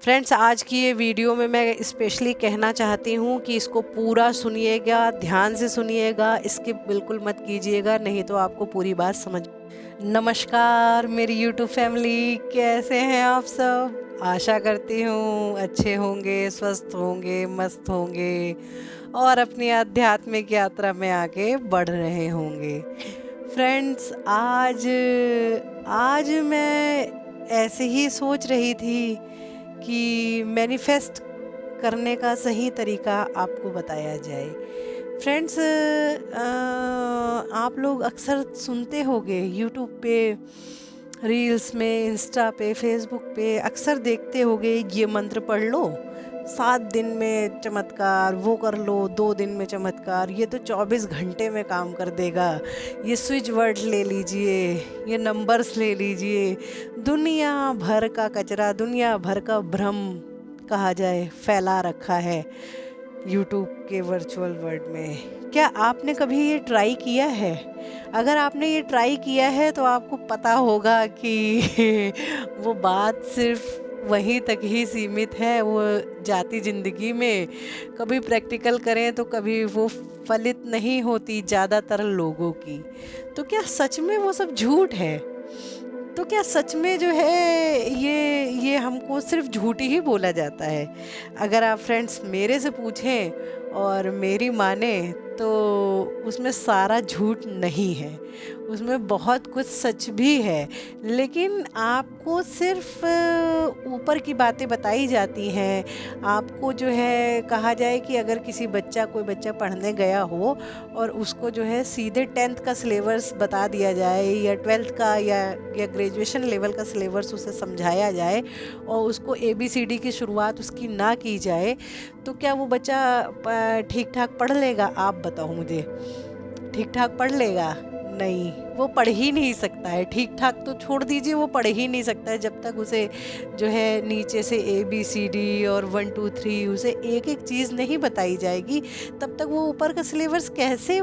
Friends, आज की ये वीडियो में मैं स्पेशली कहना चाहती हूँ कि इसको पूरा सुनिएगा, ध्यान से सुनिएगा, स्किप बिल्कुल मत कीजिएगा, नहीं तो आपको पूरी बात समझ। नमस्कार मेरी यूट्यूब फैमिली, कैसे हैं आप सब? आशा करती हूँ अच्छे होंगे, स्वस्थ होंगे, मस्त होंगे और अपनी आध्यात्मिक यात्रा में आगे बढ़ रहे होंगे। फ्रेंड्स, आज आज मैं ऐसे ही सोच रही थी कि मैनिफेस्ट करने का सही तरीका आपको बताया जाए। फ्रेंड्स, आप लोग अक्सर सुनते होंगे यूट्यूब पे, रील्स में, इंस्टा पे, फेसबुक पे अक्सर देखते होंगे, ये मंत्र पढ़ लो 7 दिन में चमत्कार, वो कर लो 2 दिन में चमत्कार, ये तो 24 घंटे में काम कर देगा, ये स्विच वर्ड ले लीजिए, ये नंबर्स ले लीजिए। दुनिया भर का कचरा, दुनिया भर का भ्रम कहा जाए फैला रखा है यूट्यूब के वर्चुअल वर्ल्ड में। क्या आपने कभी ये ट्राई किया है? अगर आपने ये ट्राई किया है तो आपको पता होगा कि वो बात सिर्फ वहीं तक ही सीमित है, वो जाती ज़िंदगी में। कभी प्रैक्टिकल करें तो कभी वो फलित नहीं होती ज़्यादातर लोगों की। तो क्या सच में वो सब झूठ है? तो क्या सच में जो है ये हमको सिर्फ झूठ ही बोला जाता है? अगर आप फ्रेंड्स मेरे से पूछें और मेरी माने तो उसमें सारा झूठ नहीं है, उसमें बहुत कुछ सच भी है। लेकिन आपको सिर्फ ऊपर की बातें बताई जाती हैं। आपको जो है कहा जाए कि अगर कोई बच्चा पढ़ने गया हो और उसको जो है सीधे 10th का सिलेबस बता दिया जाए या 12th का या ग्रेजुएशन लेवल का सिलेबस उसे समझाया जाए और उसको ABCD की शुरुआत उसकी ना की जाए, तो क्या वो बच्चा ठीक ठाक पढ़ लेगा? आप बताओ मुझे, ठीक ठाक पढ़ लेगा? नहीं, वो पढ़ ही नहीं सकता है। ठीक ठाक तो छोड़ दीजिए, वो पढ़ ही नहीं सकता है जब तक उसे जो है नीचे से ABCD और 1 2 3 उसे एक एक चीज़ नहीं बताई जाएगी, तब तक वो ऊपर का सिलेबस कैसे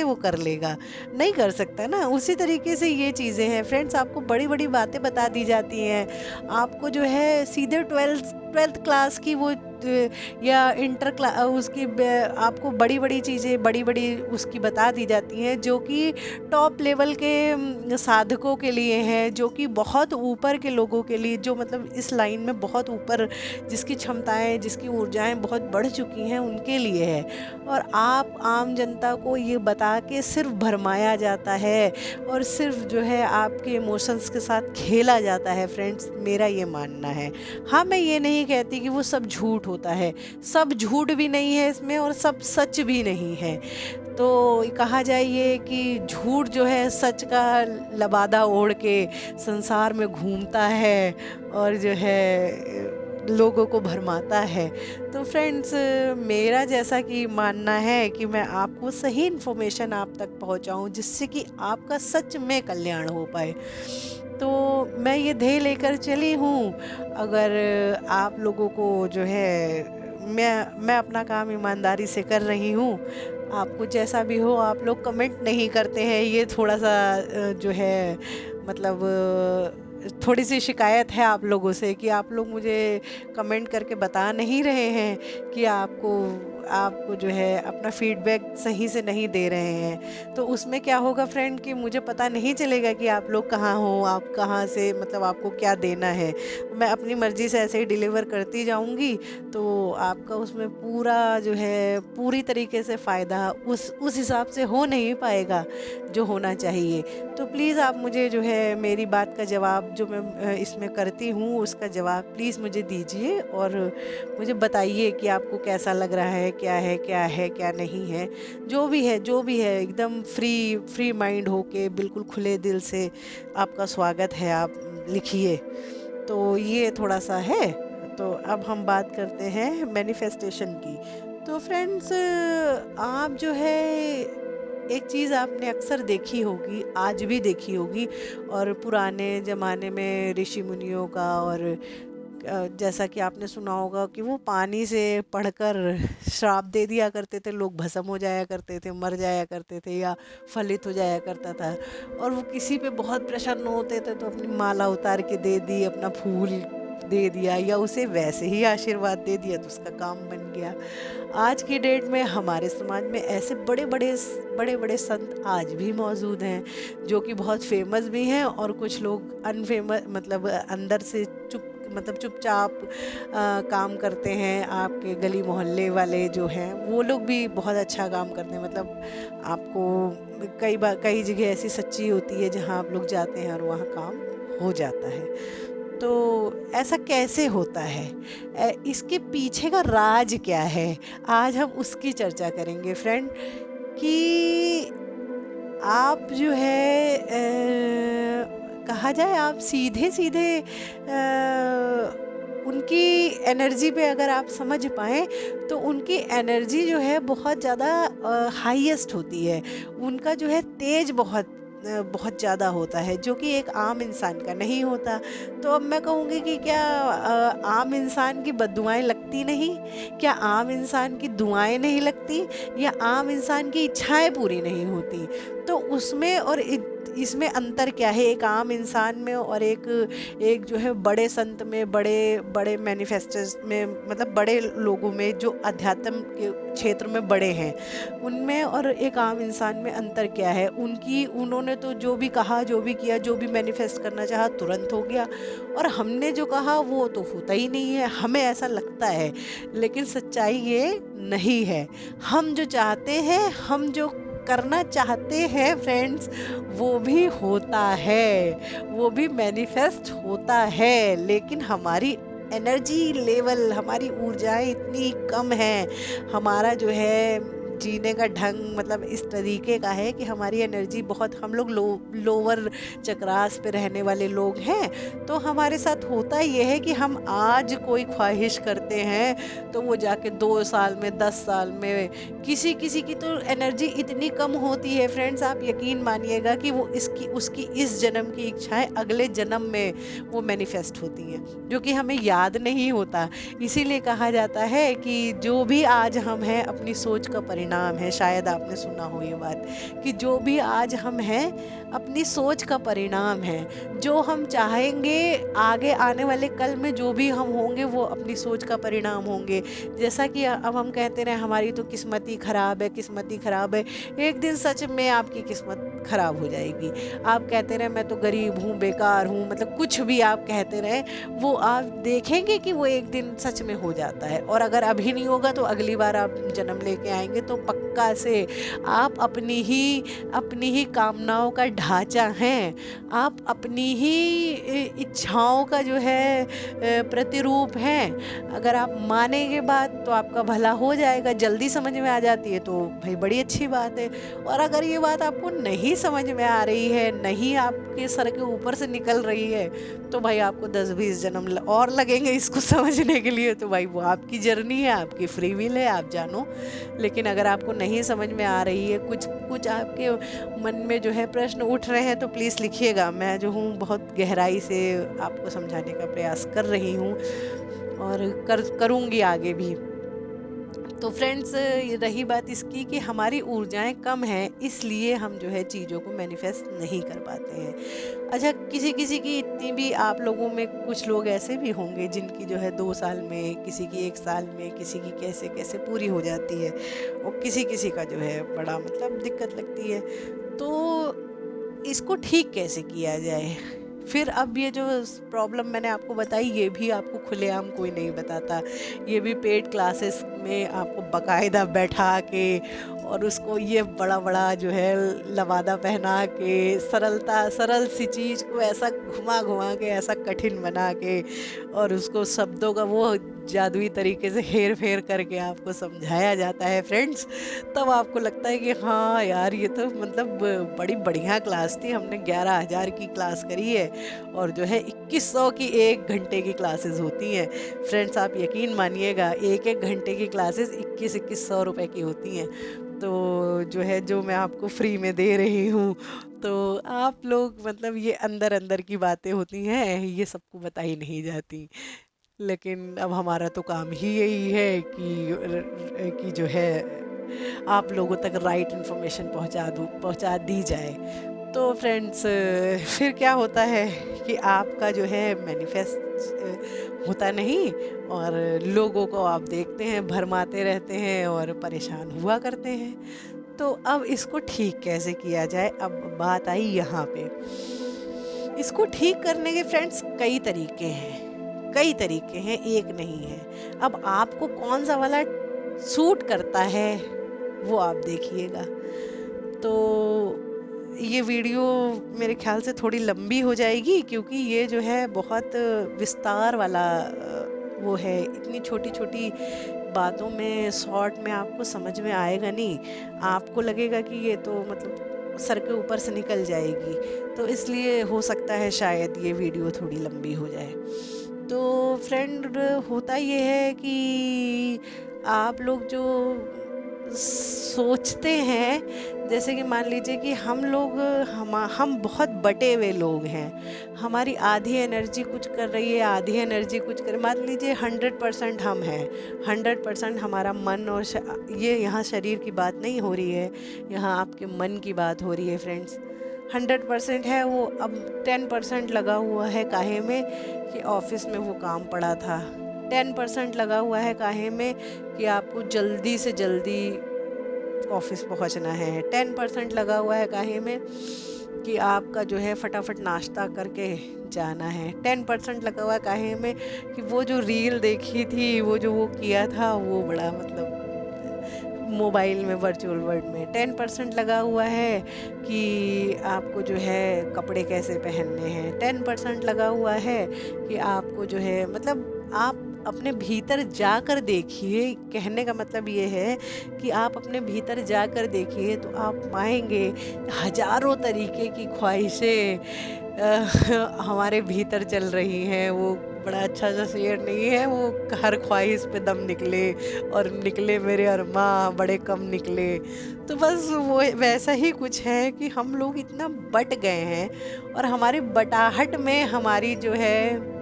वो कर लेगा? नहीं कर सकता ना। उसी तरीके से ये चीज़ें हैं फ्रेंड्स, आपको बड़ी बड़ी बातें बता दी जाती हैं। आपको जो है सीधे ट्वेल्थ क्लास की वो या इंटर क्ला उसकी आपको बड़ी बड़ी चीज़ें, बड़ी बड़ी उसकी बता दी जाती हैं, जो कि टॉप लेवल के साधकों के लिए हैं, जो कि बहुत ऊपर के लोगों के लिए, जो मतलब इस लाइन में बहुत ऊपर, जिसकी क्षमताएं, जिसकी ऊर्जाएं बहुत बढ़ चुकी हैं, उनके लिए है। और आप आम जनता को ये बता के सिर्फ भरमाया जाता है और सिर्फ जो है आपके इमोशंस के साथ खेला जाता है फ्रेंड्स, मेरा ये मानना है। हाँ, मैं ये नहीं कहती कि वो सब झूठ होता है, सब झूठ भी नहीं है इसमें और सब सच भी नहीं है। तो कहा जाए ये कि झूठ जो है सच का लबादा ओढ़ के संसार में घूमता है और जो है लोगों को भरमाता है। तो फ्रेंड्स, मेरा जैसा कि मानना है कि मैं आपको सही इन्फॉर्मेशन आप तक पहुंचाऊं, जिससे कि आपका सच में कल्याण हो पाए। तो मैं ये ध्येय लेकर चली हूँ। अगर आप लोगों को जो है, मैं अपना काम ईमानदारी से कर रही हूँ। आपको जैसा भी हो, आप लोग कमेंट नहीं करते हैं, ये थोड़ा सा जो है मतलब थोड़ी सी शिकायत है आप लोगों से कि आप लोग मुझे कमेंट करके बता नहीं रहे हैं कि आपको जो है अपना फीडबैक सही से नहीं दे रहे हैं। तो उसमें क्या होगा फ्रेंड कि मुझे पता नहीं चलेगा कि आप लोग कहाँ हो, आप कहाँ से, मतलब आपको क्या देना है। मैं अपनी मर्ज़ी से ऐसे ही डिलीवर करती जाऊँगी, तो आपका उसमें पूरा जो है पूरी तरीके से फ़ायदा उस हिसाब से हो नहीं पाएगा जो होना चाहिए। तो प्लीज़ आप मुझे जो है मेरी बात का जवाब जो मैं इसमें करती हूँ, उसका जवाब प्लीज़ मुझे दीजिए और मुझे बताइए कि आपको कैसा लग रहा है, क्या नहीं है। जो भी है एकदम फ्री माइंड होके, बिल्कुल खुले दिल से आपका स्वागत है, आप लिखिए। तो ये थोड़ा सा है। तो अब हम बात करते हैं मैनिफेस्टेशन की। तो फ्रेंड्स, आप जो है एक चीज़ आपने अक्सर देखी होगी, आज भी देखी होगी, और पुराने ज़माने में ऋषि मुनियों का, और जैसा कि आपने सुना होगा कि वो पानी से पढ़कर श्राप दे दिया करते थे, लोग भस्म हो जाया करते थे, मर जाया करते थे या फलित हो जाया करता था। और वो किसी पे बहुत प्रसन्न होते थे तो अपनी माला उतार के दे दी, अपना फूल दे दिया या उसे वैसे ही आशीर्वाद दे दिया तो उसका काम बन गया। आज की डेट में हमारे समाज में ऐसे बड़े बड़े संत आज भी मौजूद हैं, जो कि बहुत फेमस भी हैं, और कुछ लोग अनफेमस, मतलब अंदर से चुपचाप काम करते हैं। आपके गली मोहल्ले वाले जो हैं वो लोग भी बहुत अच्छा काम करते हैं। मतलब आपको कई जगह ऐसी सच्ची होती है जहाँ आप लोग जाते हैं और वहाँ काम हो जाता है। तो ऐसा कैसे होता है, इसके पीछे का राज क्या है, आज हम उसकी चर्चा करेंगे फ्रेंड। कि आप जो है कहा जाए, आप सीधे सीधे उनकी एनर्जी पे अगर आप समझ पाएँ तो उनकी एनर्जी जो है बहुत ज़्यादा हाईएस्ट होती है। उनका जो है तेज बहुत ज़्यादा होता है, जो कि एक आम इंसान का नहीं होता। तो अब मैं कहूँगी कि क्या आम इंसान की बद्दुआएँ लगती नहीं? क्या आम इंसान की दुआएँ नहीं लगती? या आम इंसान की इच्छाएँ पूरी नहीं होती? तो उसमें और इसमें अंतर क्या है, एक आम इंसान में और एक जो है बड़े संत में, बड़े बड़े मैनिफेस्टर्स में, मतलब बड़े लोगों में जो अध्यात्म के क्षेत्र में बड़े हैं, उनमें और एक आम इंसान में अंतर क्या है? उन्होंने तो जो भी कहा, जो भी किया, जो भी मैनिफेस्ट करना चाहा तुरंत हो गया, और हमने जो कहा वो तो होता ही नहीं है, हमें ऐसा लगता है। लेकिन सच्चाई ये नहीं है। हम जो चाहते हैं, हम जो करना चाहते हैं फ्रेंड्स, वो भी होता है, वो भी मैनिफेस्ट होता है। लेकिन हमारी एनर्जी लेवल, हमारी ऊर्जाएं इतनी कम हैं, हमारा जो है जीने का ढंग मतलब इस तरीके का है कि हमारी एनर्जी बहुत, हम लोग लोअर चक्रास पे रहने वाले लोग हैं। तो हमारे साथ होता ये है कि हम आज कोई ख्वाहिश करते हैं तो वो जाके 2 साल में, 10 साल में, किसी किसी की तो एनर्जी इतनी कम होती है फ्रेंड्स, आप यकीन मानिएगा कि वो उसकी इस जन्म की इच्छाएं अगले जन्म में वो मैनिफेस्ट होती हैं, जो कि हमें याद नहीं होता। इसीलिए कहा जाता है कि जो भी आज हम हैं अपनी सोच का परिणाम है। शायद आपने सुना हो ये बात, कि जो भी आज हम हैं अपनी सोच का परिणाम है। जो हम चाहेंगे आगे आने वाले कल में, जो भी हम होंगे वो अपनी सोच का परिणाम होंगे। जैसा कि अब हम कहते रहे हमारी तो किस्मत ही ख़राब है, किस्मत ही ख़राब है, एक दिन सच में आपकी किस्मत ख़राब हो जाएगी। आप कहते रहे मैं तो गरीब हूँ, बेकार हूँ, मतलब कुछ भी आप कहते रहे, वो आप देखेंगे कि वो एक दिन सच में हो जाता है। और अगर अभी नहीं होगा तो अगली बार आप जन्म लेके आएंगे तो पक्का से आप अपनी ही कामनाओं का ढांचा हैं, आप अपनी ही इच्छाओं का जो है प्रतिरूप हैं। अगर आप मानेंगे बात तो आपका भला हो जाएगा, जल्दी समझ में आ जाती है तो भाई बड़ी अच्छी बात है। और अगर ये बात आपको नहीं समझ में आ रही है, नहीं आपके सर के ऊपर से निकल रही है, तो भाई आपको 10-20 जन्म और लगेंगे इसको समझने के लिए। तो भाई वो आपकी जर्नी है, आपकी फ्री विल है, आप जानो। लेकिन अगर आपको नहीं समझ में आ रही है, कुछ आपके मन में जो है प्रश्न उठ रहे हैं, तो प्लीज़ लिखिएगा। मैं जो हूँ बहुत गहराई से आपको समझाने का प्रयास कर रही हूँ और करूँगी आगे भी। तो फ्रेंड्स, रही बात इसकी कि हमारी ऊर्जाएं कम हैं, इसलिए हम जो है चीज़ों को मैनिफेस्ट नहीं कर पाते हैं। अच्छा, किसी किसी की इतनी भी, आप लोगों में कुछ लोग ऐसे भी होंगे जिनकी जो है 2 साल में, किसी की 1 साल में, किसी की कैसे कैसे पूरी हो जाती है, और किसी किसी का जो है बड़ा मतलब दिक्कत लगती है। तो इसको ठीक कैसे किया जाए? फिर अब ये जो प्रॉब्लम मैंने आपको बताई, ये भी आपको खुलेआम कोई नहीं बताता। ये भी पेड क्लासेस में आपको बाकायदा बैठा के और उसको ये बड़ा बड़ा जो है लवादा पहना के, सरल सी चीज़ को ऐसा घुमा घुमा के, ऐसा कठिन बना के, और उसको शब्दों का वो जादुई तरीके से हेर फेर करके आपको समझाया जाता है फ्रेंड्स। तब आपको लगता है कि हाँ यार, ये तो मतलब बड़ी बढ़िया क्लास थी, हमने 11,000 की क्लास करी है, और जो है 2100 की 1 घंटे की क्लासेस होती हैं। फ्रेंड्स, आप यकीन मानिएगा, 1-1 घंटे की क्लासेस 2100 रुपए की होती हैं। तो जो है, जो मैं आपको फ्री में दे रही हूँ, तो आप लोग मतलब ये अंदर अंदर की बातें होती हैं, ये सबको बताई नहीं जाती। लेकिन अब हमारा तो काम ही यही है कि जो है आप लोगों तक राइट इन्फॉर्मेशन पहुंचा दी जाए। तो फ्रेंड्स फिर क्या होता है कि आपका जो है मैनिफेस्ट होता नहीं, और लोगों को आप देखते हैं भरमाते रहते हैं और परेशान हुआ करते हैं। तो अब इसको ठीक कैसे किया जाए, अब बात आई यहाँ पे। इसको ठीक करने के फ्रेंड्स कई तरीके हैं, कई तरीके हैं, एक नहीं है। अब आपको कौन सा वाला सूट करता है वो आप देखिएगा। तो ये वीडियो मेरे ख्याल से थोड़ी लंबी हो जाएगी, क्योंकि ये जो है बहुत विस्तार वाला वो है। इतनी छोटी छोटी बातों में शॉर्ट में आपको समझ में आएगा नहीं, आपको लगेगा कि ये तो मतलब सर के ऊपर से निकल जाएगी। तो इसलिए हो सकता है शायद ये वीडियो थोड़ी लंबी हो जाए। तो फ्रेंड होता ये है कि आप लोग जो सोचते हैं, जैसे कि मान लीजिए कि हम बहुत बटे हुए लोग हैं, हमारी आधी एनर्जी कुछ कर रही है, आधी एनर्जी कुछ कर, मान लीजिए 100% हम हैं, 100% हमारा मन और ये यहाँ शरीर की बात नहीं हो रही है, यहाँ आपके मन की बात हो रही है फ्रेंड्स। 100% है वो, अब 10% लगा हुआ है काहे में कि ऑफिस में वो काम पड़ा था, 10% लगा हुआ है काहे में कि आपको जल्दी से जल्दी ऑफिस पहुंचना है, 10% लगा हुआ है काहे में कि आपका जो है फटाफट नाश्ता करके जाना है, 10% लगा हुआ है काहे में कि वो जो रील देखी थी, वो जो वो किया था, वो बड़ा मतलब मोबाइल में वर्चुअल वर्ल्ड में। 10% लगा हुआ है कि आपको जो है कपड़े कैसे पहनने हैं, 10% लगा हुआ है कि आपको जो है मतलब आप अपने भीतर जाकर देखिए। कहने का मतलब ये है कि आप अपने भीतर जाकर देखिए तो आप पाएंगे हजारों तरीके की ख्वाहिशें हमारे भीतर चल रही हैं। वो बड़ा अच्छा सा शेर नहीं है, वो हर ख्वाहिश पे दम निकले और निकले मेरे अरमां बड़े कम निकले। तो बस वो वैसा ही कुछ है कि हम लोग इतना बट गए हैं और हमारी बटाहट में हमारी जो है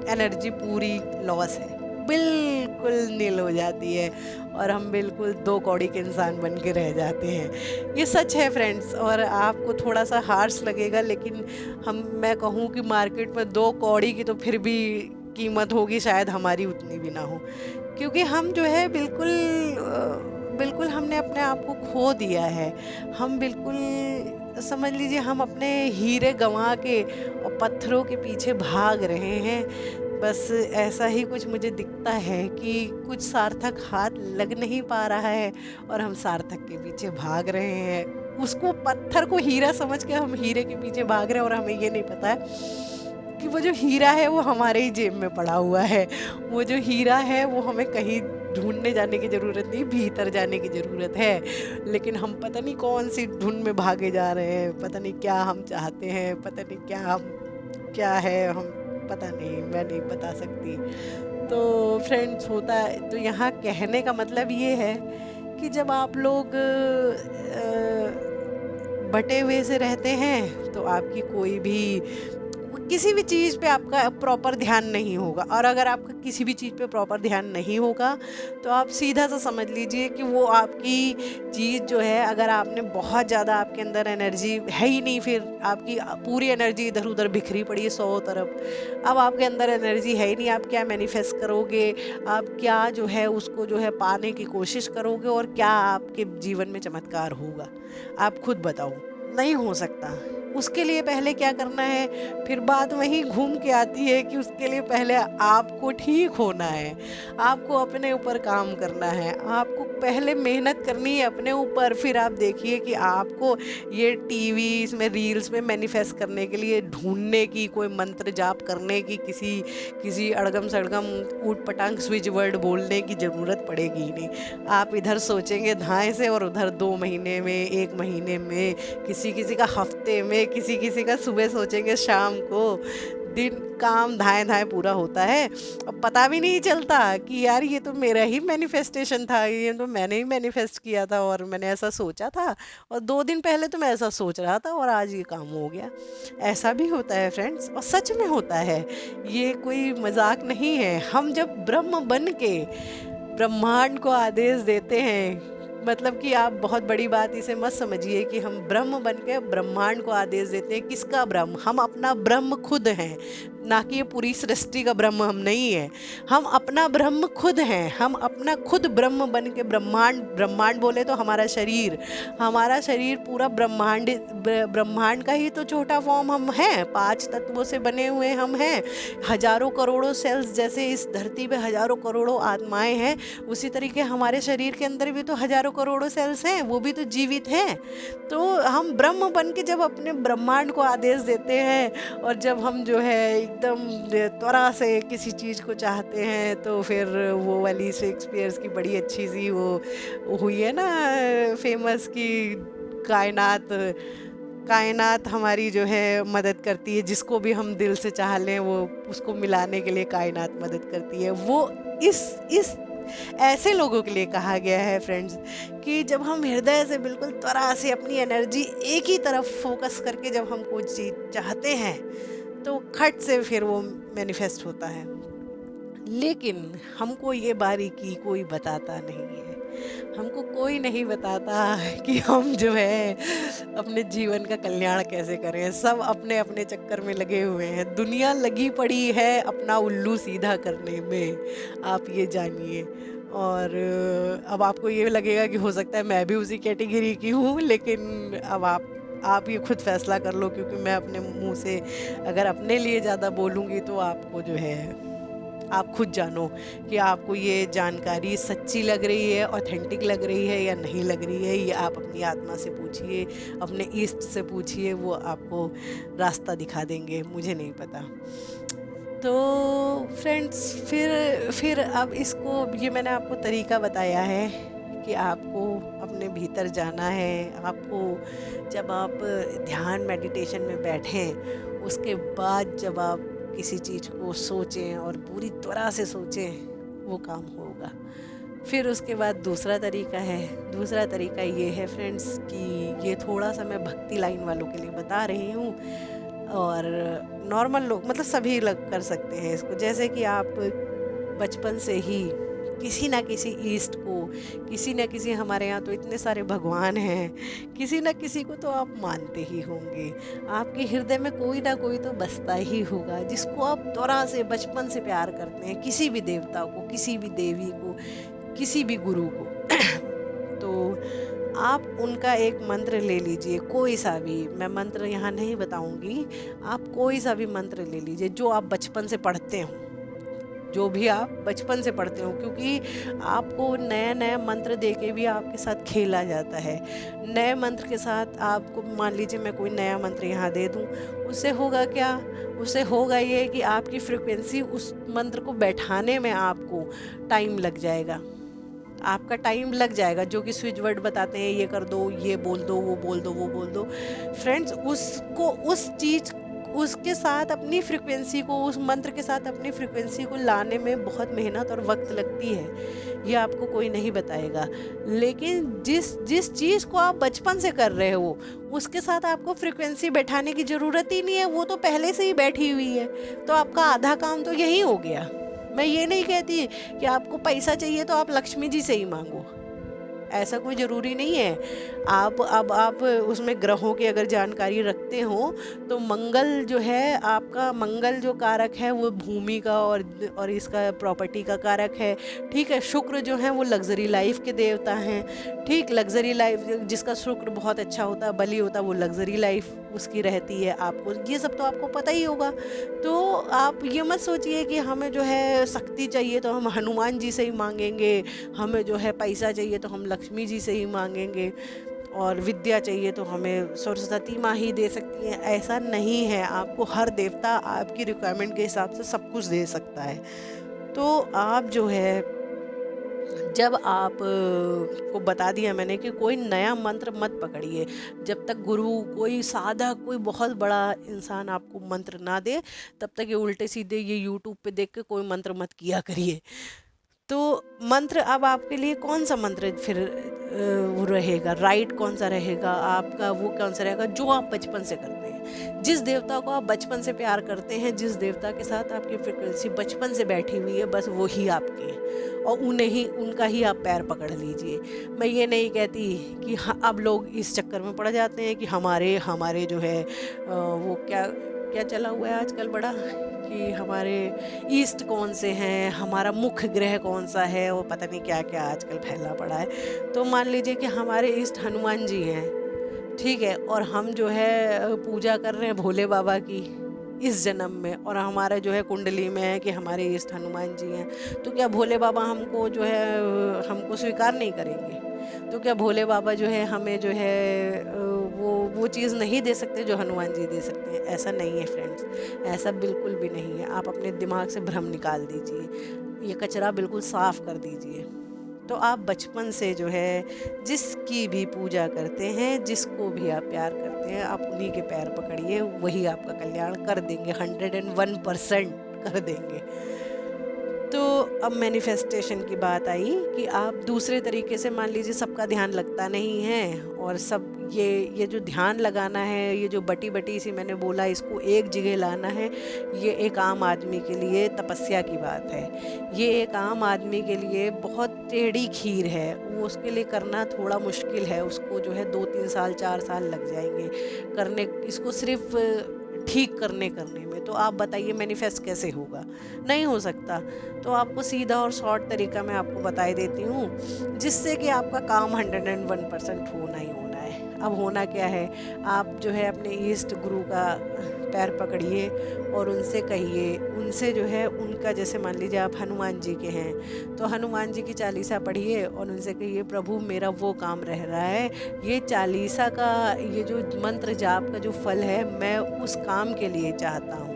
एनर्जी पूरी लॉस है, बिल्कुल नील हो जाती है और हम बिल्कुल दो कौड़ी के इंसान बन के रह जाते हैं। ये सच है फ्रेंड्स, और आपको थोड़ा सा हार्श लगेगा, लेकिन मैं कहूँ कि मार्केट में दो कौड़ी की तो फिर भी कीमत होगी, शायद हमारी उतनी भी ना हो, क्योंकि हम जो है बिल्कुल हमने अपने आप को खो दिया है। हम बिल्कुल समझ लीजिए हम अपने हीरे गंवा के और पत्थरों के पीछे भाग रहे हैं। बस ऐसा ही कुछ मुझे दिखता है कि कुछ सार्थक हाथ लग नहीं पा रहा है और हम सार्थक के पीछे भाग रहे हैं। उसको पत्थर को हीरा समझ के हम हीरे के पीछे भाग रहे हैं, और हमें ये नहीं पता है कि वो जो हीरा है वो हमारे ही जेब में पड़ा हुआ है। वो जो हीरा है वो हमें कहीं ढूंढने जाने की ज़रूरत नहीं, भीतर जाने की ज़रूरत है। लेकिन हम पता नहीं कौन सी धुन में भागे जा रहे हैं, पता नहीं क्या हम चाहते हैं, पता नहीं क्या है हम, पता नहीं, मैं नहीं बता सकती। तो फ्रेंड्स होता है, तो यहाँ कहने का मतलब ये है कि जब आप लोग बटे हुए से रहते हैं तो आपकी कोई भी किसी भी चीज़ पे आपका प्रॉपर ध्यान नहीं होगा, और अगर आपका किसी भी चीज़ पे प्रॉपर ध्यान नहीं होगा तो आप सीधा सा समझ लीजिए कि वो आपकी चीज़ जो है, अगर आपने बहुत ज़्यादा, आपके अंदर एनर्जी है ही नहीं, फिर आपकी पूरी एनर्जी इधर उधर बिखरी पड़ी है 100 तरफ, अब आपके अंदर एनर्जी है ही नहीं, आप क्या मैनिफेस्ट करोगे, आप क्या जो है उसको जो है पाने की कोशिश करोगे, और क्या आपके जीवन में चमत्कार होगा? आप खुद बताओ, नहीं हो सकता। उसके लिए पहले क्या करना है, फिर बात वहीं घूम के आती है कि उसके लिए पहले आपको ठीक होना है, आपको अपने ऊपर काम करना है, आपको पहले मेहनत करनी है अपने ऊपर। फिर आप देखिए कि आपको ये टीवी इसमें रील्स में मैनिफेस्ट करने के लिए ढूंढने की, कोई मंत्र जाप करने की, किसी अड़गम सड़गम ऊट पटांग स्विच वर्ड बोलने की ज़रूरत पड़ेगी ही नहीं। आप इधर सोचेंगे धाए से और उधर 2 महीने में, 1 महीने में, किसी का हफ्ते में, किसी का सुबह सोचेंगे शाम को, दिन काम धाए धाए पूरा होता है और पता भी नहीं चलता कि यार ये तो मेरा ही मैनिफेस्टेशन था, ये तो मैंने ही मैनिफेस्ट किया था और मैंने ऐसा सोचा था, और 2 दिन पहले तो मैं ऐसा सोच रहा था और आज ये काम हो गया। ऐसा भी होता है फ्रेंड्स, और सच में होता है, ये कोई मजाक नहीं है। हम जब ब्रह्म बन के ब्रह्मांड को आदेश देते हैं मतलब कि आप बहुत बड़ी बात इसे मत समझिए कि हम ब्रह्म बन के ब्रह्मांड को आदेश देते हैं। किसका ब्रह्म? हम अपना ब्रह्म खुद हैं, ना कि ये पूरी सृष्टि का ब्रह्म हम नहीं है। हम अपना ब्रह्म खुद हैं, हम अपना खुद ब्रह्म बन के ब्रह्मांड, ब्रह्मांड बोले तो हमारा शरीर पूरा ब्रह्मांड का ही तो छोटा फॉर्म हम हैं। 5 तत्वों से बने हुए हम हैं। हजारों करोड़ों सेल्स, जैसे इस धरती पे हजारों करोड़ों आत्माएं हैं, उसी तरीके हमारे शरीर के अंदर भी तो हजारों करोड़ों सेल्स हैं, वो भी तो जीवित हैं। तो हम ब्रह्म बन के जब अपने ब्रह्मांड को आदेश देते हैं, और जब हम जो है एकदम त्वरा से किसी चीज़ को चाहते हैं, तो फिर वो वाली शेक्सपियर्स की बड़ी अच्छी सी वो हुई है ना, फेमस की कायनात कायनात हमारी जो है मदद करती है, जिसको भी हम दिल से चाह लें वो उसको मिलाने के लिए कायनात मदद करती है। वो इस ऐसे लोगों के लिए कहा गया है फ्रेंड्स, कि जब हम हृदय से बिल्कुल त्वरा से अपनी एनर्जी एक ही तरफ फोकस करके जब हम कोई चीज़ चाहते हैं, तो खट से फिर वो मैनिफेस्ट होता है। लेकिन हमको ये बारीकी कोई बताता नहीं है, हमको कोई नहीं बताता कि हम जो है अपने जीवन का कल्याण कैसे करें। सब अपने अपने चक्कर में लगे हुए हैं, दुनिया लगी पड़ी है अपना उल्लू सीधा करने में, आप ये जानिए। और अब आपको ये लगेगा कि हो सकता है मैं भी उसी कैटेगरी की हूँ, लेकिन अब आप ये खुद फैसला कर लो, क्योंकि मैं अपने मुंह से अगर अपने लिए ज़्यादा बोलूँगी तो आपको जो है, आप खुद जानो कि आपको ये जानकारी सच्ची लग रही है, ऑथेंटिक लग रही है या नहीं लग रही है। ये आप अपनी आत्मा से पूछिए, अपने ईस्ट से पूछिए, वो आपको रास्ता दिखा देंगे, मुझे नहीं पता। तो फ्रेंड्स, फिर अब इसको, ये मैंने आपको तरीका बताया है कि आपको अपने भीतर जाना है। आपको जब आप ध्यान मेडिटेशन में बैठें, उसके बाद जब आप किसी चीज़ को सोचें और पूरी तरह से सोचें, वो काम होगा। फिर उसके बाद दूसरा तरीका ये है फ्रेंड्स, कि ये थोड़ा सा मैं भक्ति लाइन वालों के लिए बता रही हूँ, और नॉर्मल लोग, मतलब सभी लोग कर सकते हैं इसको। जैसे कि आप बचपन से ही किसी ना किसी ईस्ट को, किसी ना किसी, हमारे यहाँ तो इतने सारे भगवान हैं, किसी ना किसी को तो आप मानते ही होंगे। आपके हृदय में कोई ना कोई तो बसता ही होगा, जिसको आप त्वरा से बचपन से प्यार करते हैं, किसी भी देवता को, किसी भी देवी को, किसी भी गुरु को। तो आप उनका एक मंत्र ले लीजिए, कोई सा भी, मैं मंत्र यहाँ नहीं बताऊँगी, आप कोई सा भी मंत्र ले लीजिए जो आप बचपन से पढ़ते हो, जो भी आप बचपन से पढ़ते हो, क्योंकि आपको नया नया मंत्र दे के भी आपके साथ खेला जाता है। नए मंत्र के साथ आपको, मान लीजिए मैं कोई नया मंत्र यहाँ दे दूँ, उससे होगा क्या? उससे होगा ये कि आपकी फ्रिक्वेंसी उस मंत्र को बैठाने में आपको टाइम लग जाएगा, आपका टाइम लग जाएगा। जो कि स्विच वर्ड बताते हैं, ये कर दो, ये बोल दो, वो बोल दो, वो बोल दो। फ्रेंड्स, उसको, उस चीज़, उसके साथ अपनी फ्रिक्वेंसी को, उस मंत्र के साथ अपनी फ्रिक्वेंसी को लाने में बहुत मेहनत और वक्त लगती है, ये आपको कोई नहीं बताएगा। लेकिन जिस चीज़ को आप बचपन से कर रहे हो, उसके साथ आपको फ्रिक्वेंसी बैठाने की ज़रूरत ही नहीं है, वो तो पहले से ही बैठी हुई है। तो आपका आधा काम तो यही हो गया। मैं ये नहीं कहती कि आपको पैसा चाहिए तो आप लक्ष्मी जी से ही मांगो, ऐसा कोई ज़रूरी नहीं है। आप उसमें ग्रहों की अगर जानकारी रखते हो, तो मंगल जो है आपका, मंगल जो कारक है वो भूमि का और इसका प्रॉपर्टी का कारक है, ठीक है। शुक्र जो है वो लग्जरी लाइफ के देवता हैं, ठीक। लग्जरी लाइफ, जिसका शुक्र बहुत अच्छा होता है, बली होता है, वो लग्जरी लाइफ उसकी रहती है। आपको ये सब तो आपको पता ही होगा। तो आप ये मत सोचिए कि हमें जो है शक्ति चाहिए तो हम हनुमान जी से ही मांगेंगे, हमें जो है पैसा चाहिए तो हम लक्ष्मी जी से ही मांगेंगे, और विद्या चाहिए तो हमें सरस्वती माँ ही दे सकती हैं। ऐसा नहीं है, आपको हर देवता आपकी रिक्वायरमेंट के हिसाब से सब कुछ दे सकता है। तो आप जो है, जब आप को बता दिया मैंने कि कोई नया मंत्र मत पकड़िए, जब तक गुरु, कोई साधक, कोई बहुत बड़ा इंसान आपको मंत्र ना दे, तब तक ये उल्टे सीधे ये यूट्यूब पे देख के कोई मंत्र मत किया करिए। तो मंत्र, अब आपके लिए कौन सा मंत्र फिर वो रहेगा, राइट कौन सा रहेगा आपका, वो कौन सा रहेगा जो आप बचपन से करते हैं। जिस देवता को आप बचपन से प्यार करते हैं, जिस देवता के साथ आपकी फ्रिक्वेंसी बचपन से बैठी हुई है, बस वो ही आपके हैं और उन्हें ही, उनका ही आप पैर पकड़ लीजिए। मैं ये नहीं कहती कि अब लोग इस चक्कर में पड़ जाते हैं कि हमारे हमारे जो है वो क्या क्या चला हुआ है आजकल बड़ा, कि हमारे ईस्ट कौन से हैं, हमारा मुख्य ग्रह कौन सा है, वो पता नहीं क्या क्या आजकल फैला पड़ा है। तो मान लीजिए कि हमारे ईस्ट हनुमान जी हैं, ठीक है, और हम जो है पूजा कर रहे हैं भोले बाबा की इस जन्म में, और हमारा जो है कुंडली में है कि हमारे ईष्ट हनुमान जी हैं, तो क्या भोले बाबा हमको जो है हमको स्वीकार नहीं करेंगे? तो क्या भोले बाबा जो है हमें जो है वो चीज़ नहीं दे सकते जो हनुमान जी दे सकते हैं? ऐसा नहीं है फ्रेंड्स, ऐसा बिल्कुल भी नहीं है। आप अपने दिमाग से भ्रम निकाल दीजिए, ये कचरा बिल्कुल साफ कर दीजिए। तो आप बचपन से जो है जिसकी भी पूजा करते हैं, जिसको भी आप प्यार करते हैं, आप उन्हीं के पैर पकड़िए, वही आपका कल्याण कर देंगे, 101% कर देंगे। तो अब मैनिफेस्टेशन की बात आई कि आप दूसरे तरीके से, मान लीजिए सबका ध्यान लगता नहीं है, और सब ये जो ध्यान लगाना है, ये जो बटी बटी सी मैंने बोला, इसको एक जगह लाना है, ये एक आम आदमी के लिए तपस्या की बात है। ये एक आम आदमी के लिए बहुत टेढ़ी खीर है, वो उसके लिए करना थोड़ा मुश्किल है, उसको जो है 2-3 साल 4 साल लग जाएंगे करने, इसको सिर्फ ठीक करने में। तो आप बताइए मैनिफेस्ट कैसे होगा? नहीं हो सकता। तो आपको सीधा और शॉर्ट तरीका मैं आपको बता देती हूँ, जिससे कि आपका काम 101% होना ही होना है। अब होना क्या है, आप जो है अपने ईष्ट गुरु का पैर पकड़िए और उनसे कहिए, उनसे जो है उनका, जैसे मान लीजिए आप हनुमान जी के हैं तो हनुमान जी की चालीसा पढ़िए और उनसे कहिए, प्रभु मेरा वो काम रह रहा है, ये चालीसा का ये जो मंत्र जाप का जो फल है, मैं उस काम के लिए चाहता हूँ।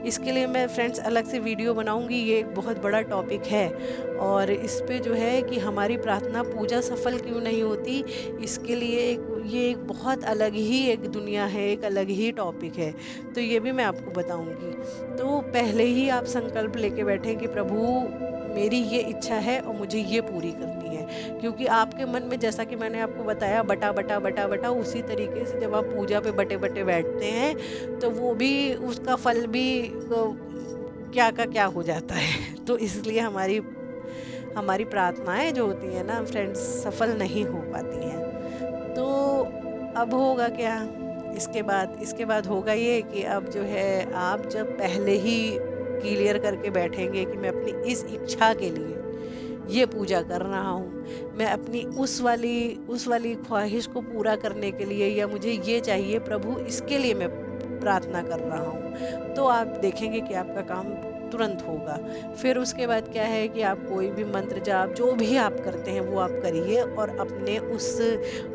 इसके लिए मैं फ्रेंड्स अलग से वीडियो बनाऊंगी, ये एक बहुत बड़ा टॉपिक है, और इस पे जो है कि हमारी प्रार्थना पूजा सफल क्यों नहीं होती, इसके लिए ये एक बहुत अलग ही एक दुनिया है, एक अलग ही टॉपिक है, तो ये भी मैं आपको बताऊंगी। तो पहले ही आप संकल्प लेके बैठें कि प्रभु मेरी ये इच्छा है और मुझे ये पूरी करनी है, क्योंकि आपके मन में, जैसा कि मैंने आपको बताया, बटा बटा बटा बटा, उसी तरीके से जब आप पूजा पे बटे बटे बैठते हैं तो वो भी, उसका फल भी क्या का क्या हो जाता है। तो इसलिए हमारी हमारी प्रार्थनाएं जो होती हैं ना फ्रेंड्स, सफल नहीं हो पाती हैं। तो अब होगा क्या, इसके बाद होगा ये कि अब जो है आप जब पहले ही क्लियर करके बैठेंगे कि मैं अपनी इस इच्छा के लिए ये पूजा कर रहा हूँ, मैं अपनी उस वाली ख्वाहिश को पूरा करने के लिए, या मुझे ये चाहिए प्रभु, इसके लिए मैं प्रार्थना कर रहा हूँ, तो आप देखेंगे कि आपका काम तुरंत होगा। फिर उसके बाद क्या है कि आप कोई भी मंत्र जाप जो भी आप करते हैं वो आप करिए, और अपने उस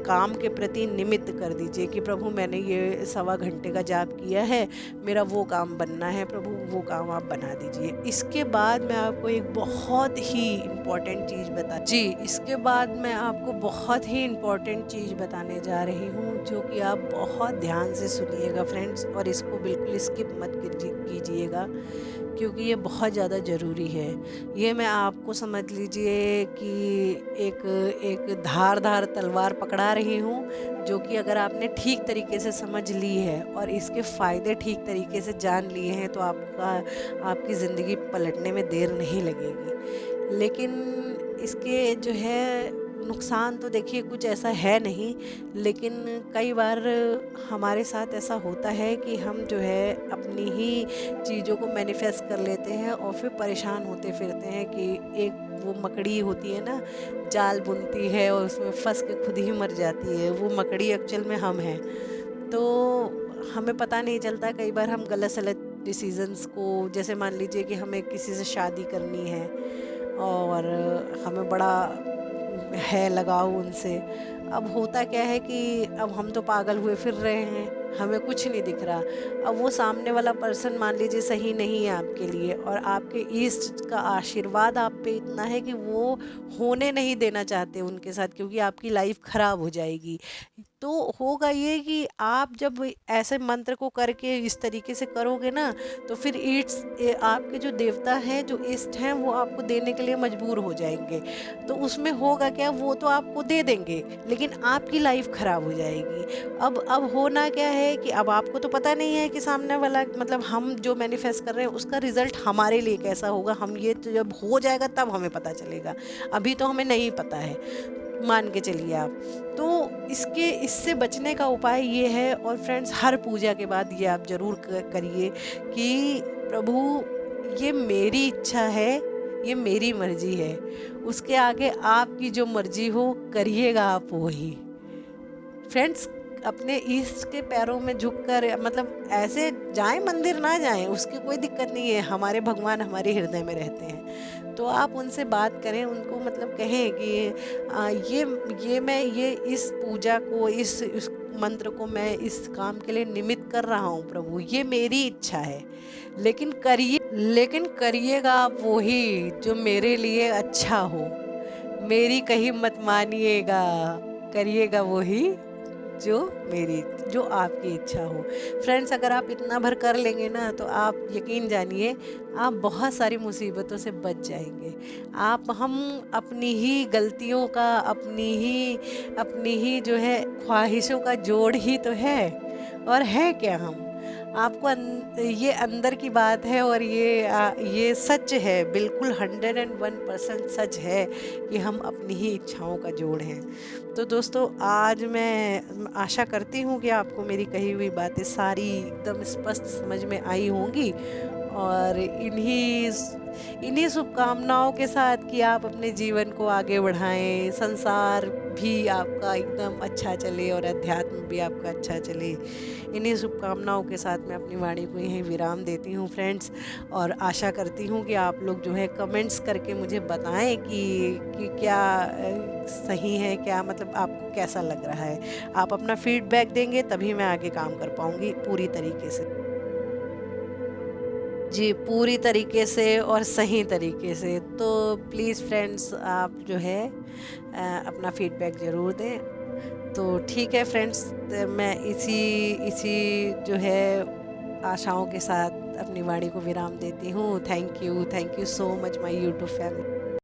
काम के प्रति निमित्त कर दीजिए कि प्रभु मैंने ये 1.25 घंटे का जाप किया है, मेरा वो काम बनना है, प्रभु वो काम आप बना दीजिए। इसके बाद मैं आपको एक बहुत ही इम्पॉर्टेंट चीज़ बताने जा रही हूँ, जो कि आप बहुत ध्यान से सुनिएगा फ्रेंड्स, और इसको बिल्कुल स्किप मत कीजिएगा, क्योंकि ये बहुत ज़्यादा ज़रूरी है। ये मैं आपको, समझ लीजिए कि एक धारदार तलवार पकड़ा रही हूँ, जो कि अगर आपने ठीक तरीके से समझ ली है और इसके फ़ायदे ठीक तरीके से जान लिए हैं, तो आपकी ज़िंदगी पलटने में देर नहीं लगेगी। लेकिन इसके जो है नुकसान तो देखिए कुछ ऐसा है नहीं, लेकिन कई बार हमारे साथ ऐसा होता है कि हम जो है अपनी ही चीज़ों को मैनिफेस्ट कर लेते हैं और फिर परेशान होते फिरते हैं कि एक वो मकड़ी होती है ना, जाल बुनती है और उसमें फंस के खुद ही मर जाती है, वो मकड़ी एक्चुअल में हम हैं। तो हमें पता नहीं चलता, कई बार हम गलत सलत डिसीजंस को, जैसे मान लीजिए कि हमें किसी से शादी करनी है और हमें बड़ा है लगाव उनसे, अब होता क्या है कि अब हम तो पागल हुए फिर रहे हैं, हमें कुछ नहीं दिख रहा। अब वो सामने वाला पर्सन मान लीजिए सही नहीं है आपके लिए, और आपके ईस्ट का आशीर्वाद आप पे इतना है कि वो होने नहीं देना चाहते उनके साथ, क्योंकि आपकी लाइफ ख़राब हो जाएगी। तो होगा ये कि आप जब ऐसे मंत्र को करके इस तरीके से करोगे ना, तो फिर आपके जो देवता हैं, जो इष्ट हैं, वो आपको देने के लिए मजबूर हो जाएंगे। तो उसमें होगा क्या, वो तो आपको दे देंगे, लेकिन आपकी लाइफ खराब हो जाएगी। अब होना क्या है कि अब आपको तो पता नहीं है कि सामने वाला, मतलब हम जो मैनिफेस्ट कर रहे हैं उसका रिजल्ट हमारे लिए कैसा होगा, हम ये तो जब हो जाएगा तब हमें पता चलेगा, अभी तो हमें नहीं पता है, मान के चलिए आप। तो इससे बचने का उपाय ये है, और फ्रेंड्स हर पूजा के बाद ये आप ज़रूर करिए कि प्रभु, ये मेरी इच्छा है, ये मेरी मर्जी है, उसके आगे आपकी जो मर्जी हो करिएगा आप वही। फ्रेंड्स, अपने ईष्ट के पैरों में झुककर, मतलब ऐसे जाएं मंदिर ना जाएं, उसकी कोई दिक्कत नहीं है, हमारे भगवान हमारे हृदय में रहते हैं। तो आप उनसे बात करें, उनको मतलब कहें कि ये इस पूजा को, इस मंत्र को मैं इस काम के लिए निमित्त कर रहा हूँ प्रभु, ये मेरी इच्छा है, लेकिन करिएगा आप वही जो मेरे लिए अच्छा हो, मेरी कहीं मत मानिएगा, करिएगा वही जो मेरी जो आपकी इच्छा हो। फ्रेंड्स, अगर आप इतना भर कर लेंगे ना, तो आप यकीन जानिए आप बहुत सारी मुसीबतों से बच जाएंगे। आप हम अपनी ही गलतियों का, अपनी ही जो है ख्वाहिशों का जोड़ ही तो है, और है क्या हम। आपको ये अंदर की बात है, और ये सच है, बिल्कुल 101% सच है कि हम अपनी ही इच्छाओं का जोड़ हैं। तो दोस्तों, आज मैं आशा करती हूँ कि आपको मेरी कही हुई बातें सारी एकदम स्पष्ट समझ में आई होंगी, और इन्हीं शुभकामनाओं के साथ कि आप अपने जीवन को आगे बढ़ाएं, संसार भी आपका एकदम अच्छा चले और अध्यात्म भी आपका अच्छा चले। इन्हीं शुभकामनाओं के साथ मैं अपनी वाणी को यहीं विराम देती हूँ फ्रेंड्स, और आशा करती हूँ कि आप लोग जो है कमेंट्स करके मुझे बताएं कि क्या सही है, क्या मतलब आपको कैसा लग रहा है। आप अपना फीडबैक देंगे तभी मैं आगे काम कर पाऊँगी पूरी तरीके से। जी, पूरी तरीके से और सही तरीके से। तो प्लीज़ फ्रेंड्स, आप जो है अपना फीडबैक ज़रूर दें। तो ठीक है फ्रेंड्स, मैं इसी इसी जो है आशाओं के साथ अपनी वाणी को विराम देती हूँ। Thank you so much my YouTube family.